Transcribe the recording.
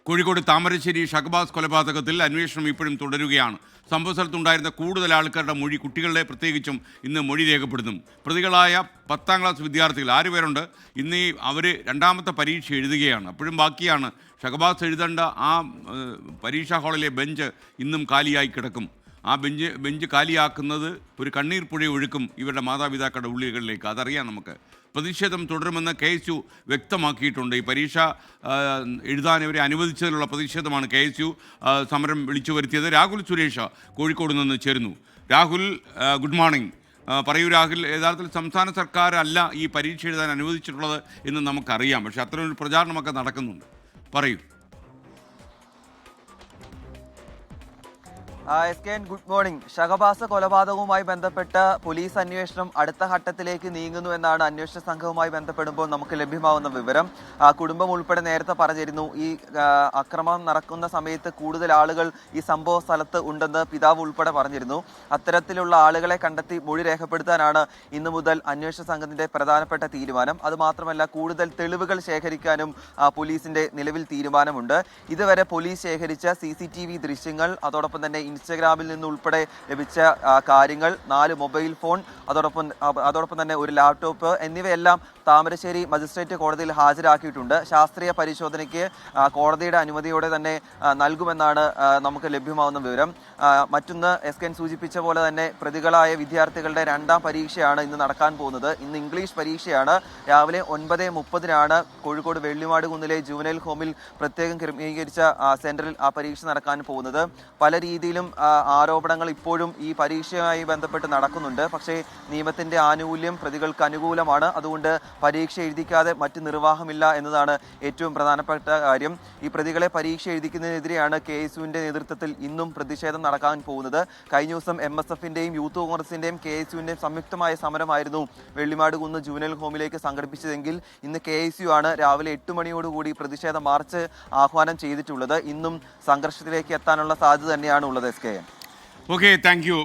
കോഴിക്കോട് താമരശ്ശേരി ഷഹബാസ് കൊലപാതകത്തിൽ അന്വേഷണം ഇപ്പോഴും തുടരുകയാണ്. സംഭവസ്ഥലത്തുണ്ടായിരുന്ന കൂടുതൽ ആൾക്കാരുടെ മൊഴി, കുട്ടികളുടെ പ്രത്യേകിച്ചും ഇന്ന് മൊഴി രേഖപ്പെടുത്തും. പ്രതികളായ 10ാം ക്ലാസ് വിദ്യാർത്ഥികൾ 6 പേരുണ്ട്. ഇന്ന് അവർ രണ്ടാമത്തെ പരീക്ഷ എഴുതുകയാണ്. അപ്പോഴും ബാക്കിയാണ് ഷഹബാസ് എഴുതേണ്ട ആ പരീക്ഷാ ഹാളിലെ ബെഞ്ച് ഇന്നും കാലിയായി കിടക്കും. ആ ബെഞ്ച് കാലിയാക്കുന്നത് ഒരു കണ്ണീർ പുഴ ഒഴുക്കും ഇവരുടെ മാതാപിതാക്കളുടെ ഉള്ളികളിലേക്ക്. അതറിയാം നമുക്ക്. പ്രതിഷേധം തുടരുമെന്ന് KSU വ്യക്തമാക്കിയിട്ടുണ്ട്. ഈ പരീക്ഷ എഴുതാൻ ഇവരെ അനുവദിച്ചതിലുള്ള പ്രതിഷേധമാണ് KSU സമരം വിളിച്ചു വരുത്തിയത്. രാഹുൽ സുരേഷ് കോഴിക്കോട് നിന്ന് ചേരുന്നു. Rahul, good morning. പറയൂ രാഹുൽ, യഥാർത്ഥത്തിൽ സംസ്ഥാന സർക്കാർ അല്ല ഈ പരീക്ഷ എഴുതാൻ അനുവദിച്ചിട്ടുള്ളത് എന്ന് നമുക്കറിയാം. പക്ഷേ അത്തരമൊരു പ്രചാരണമൊക്കെ നടക്കുന്നുണ്ട്. പറയൂ. Good morning. ഷഹബാസ് കൊലപാതകവുമായി ബന്ധപ്പെട്ട് പോലീസ് അന്വേഷണം അടുത്ത ഘട്ടത്തിലേക്ക് നീങ്ങുന്നു എന്നാണ് അന്വേഷണ സംഘവുമായി ബന്ധപ്പെടുമ്പോൾ നമുക്ക് ലഭ്യമാവുന്ന വിവരം. കുടുംബം ഉൾപ്പെടെ നേരത്തെ പറഞ്ഞിരുന്നു, ഈ അക്രമം നടക്കുന്ന സമയത്ത് കൂടുതൽ ആളുകൾ ഈ സംഭവ സ്ഥലത്ത് ഉണ്ടെന്ന് പിതാവ് ഉൾപ്പെടെ പറഞ്ഞിരുന്നു. അത്തരത്തിലുള്ള ആളുകളെ കണ്ടെത്തി മൊഴി രേഖപ്പെടുത്താനാണ് ഇന്നു മുതൽ അന്വേഷണ സംഘത്തിന്റെ പ്രധാനപ്പെട്ട തീരുമാനം. അതുമാത്രമല്ല, കൂടുതൽ തെളിവുകൾ ശേഖരിക്കാനും പോലീസിന്റെ നിലവിൽ തീരുമാനമുണ്ട്. ഇതുവരെ പോലീസ് ശേഖരിച്ച CCTV ദൃശ്യങ്ങൾ, അതോടൊപ്പം തന്നെ ഇൻസ്റ്റഗ്രാമിൽ നിന്നുൾപ്പെടെ ലഭിച്ച കാര്യങ്ങൾ, 4 മൊബൈൽ ഫോൺ, അതോടൊപ്പം തന്നെ ഒരു ലാപ്ടോപ്പ് എന്നിവയെല്ലാം താമരശ്ശേരി മജിസ്ട്രേറ്റ് കോടതിയിൽ ഹാജരാക്കിയിട്ടുണ്ട്. ശാസ്ത്രീയ പരിശോധനയ്ക്ക് കോടതിയുടെ അനുമതിയോടെ തന്നെ നൽകുമെന്നാണ് നമുക്ക് ലഭ്യമാവുന്ന വിവരം. മറ്റൊന്ന്, SKN സൂചിപ്പിച്ച പോലെ തന്നെ പ്രതികളായ വിദ്യാർത്ഥികളുടെ 2ാം പരീക്ഷയാണ് ഇന്ന് നടക്കാൻ പോകുന്നത്. ഇന്ന് ഇംഗ്ലീഷ് പരീക്ഷയാണ്. രാവിലെ 9:30 കോഴിക്കോട് വെള്ളിമാട് കുന്നിലെ ജുവനൈൽ ഹോമിൽ പ്രത്യേകം ക്രമീകരിച്ച സെന്ററിൽ ആ പരീക്ഷ നടക്കാൻ പോകുന്നത്. പല രീതിയിലും ആരോപണങ്ങൾ ഇപ്പോഴും ഈ പരീക്ഷയുമായി ബന്ധപ്പെട്ട് നടക്കുന്നുണ്ട്. പക്ഷേ നിയമത്തിന്റെ ആനുകൂല്യം പ്രതികൾക്ക് അനുകൂലമാണ്. അതുകൊണ്ട് പരീക്ഷ എഴുതിക്കാതെ മറ്റ് നിർവാഹമില്ല എന്നതാണ് ഏറ്റവും പ്രധാനപ്പെട്ട കാര്യം. ഈ പ്രതികളെ പരീക്ഷ എഴുതിക്കുന്നതിനെതിരെയാണ് KSUവിന്റെ നേതൃത്വത്തിൽ ഇന്നും പ്രതിഷേധം നടക്കാൻ പോകുന്നത്. കഴിഞ്ഞ ദിവസം MSFന്റെയും യൂത്ത് കോൺഗ്രസിന്റെയും KSUവിന്റെയും സംയുക്തമായ സമരമായിരുന്നു വെള്ളിമാട് കുന്ന് ജുവനൈൽ ഹോമിലേക്ക് സംഘടിപ്പിച്ചതെങ്കിൽ ഇന്ന് KSU ആണ് രാവിലെ 8 മണിയോടുകൂടി പ്രതിഷേധ മാർച്ച് ആഹ്വാനം ചെയ്തിട്ടുള്ളത്. ഇന്നും സംഘർഷത്തിലേക്ക് എത്താനുള്ള സാധ്യത തന്നെയാണ് ഉള്ളത്. Okay, thank you.